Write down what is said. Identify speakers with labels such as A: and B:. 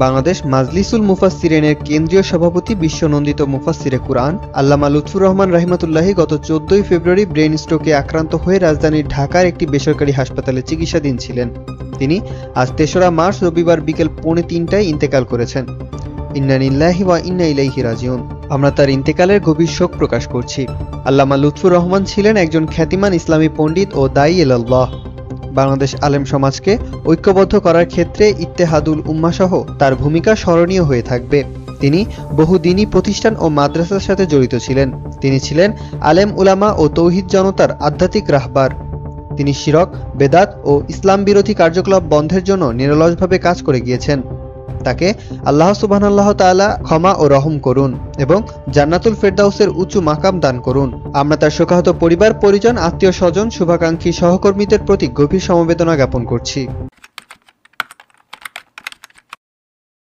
A: বাংলাদেশ মাজলিসুল মুফাসসিরিনের কেন্দ্রীয় সভাপতি বিশ্বনন্দিত মুফাসসিরে কুরআন আল্লামা লুৎফুর রহমান রাহিমাতুল্লাহি গত ১৪ই ফেব্রুয়ারি ব্রেন স্ট্রোকে আক্রান্ত হয়ে রাজধানীর ঢাকার একটি বেসরকারি হাসপাতালে চিকিৎসাধীন ছিলেন। তিনি আজ ৩রা মার্চ রবিবার বিকেল ৩:৩০টায় ইন্তেকাল করেছেন। ইন্না লিল্লাহি ওয়া ইন্না ইলাইহি রাজিউন। আমরা তার ইন্তেকালের গভীর শোক প্রকাশ করছি। আল্লামা লুৎফুর রহমান ছিলেন একজন খ্যাতিমান ইসলামী পণ্ডিত ও দায়ী ইলাল্লাহ। বাংলাদেশ আলেম সমাজকে ঐক্যবদ্ধ করার ক্ষেত্রে ইত্তেহাদুল উম্মাহ সহ তার ভূমিকা স্মরণীয় হয়ে থাকবে। তিনি বহু দ্বীনী প্রতিষ্ঠান ও মাদ্রাসার সাথে জড়িত ছিলেন। তিনি ছিলেন আলেম উলামা ও তৌহিদ জনতার আধ্যাত্মিক রাহবার। তিনি শিরক, বেদাত ও ইসলাম বিরোধী কার্যকলাপ বন্ধের জন্য নিরলসভাবে কাজ করে গিয়েছেন। তাকে আল্লাহ সুবহানাহু ওয়া তাআলা ক্ষমা ও রহম করুন এবং জান্নাতুল ফেরদাউসের উঁচু মাকাম দান করুন। আমরা তার শোকাহত পরিবার, পরিজন, আত্মীয় স্বজন, শুভাকাঙ্ক্ষী সহকর্মীদের প্রতি গভীর সমবেদনা জ্ঞাপন করছি।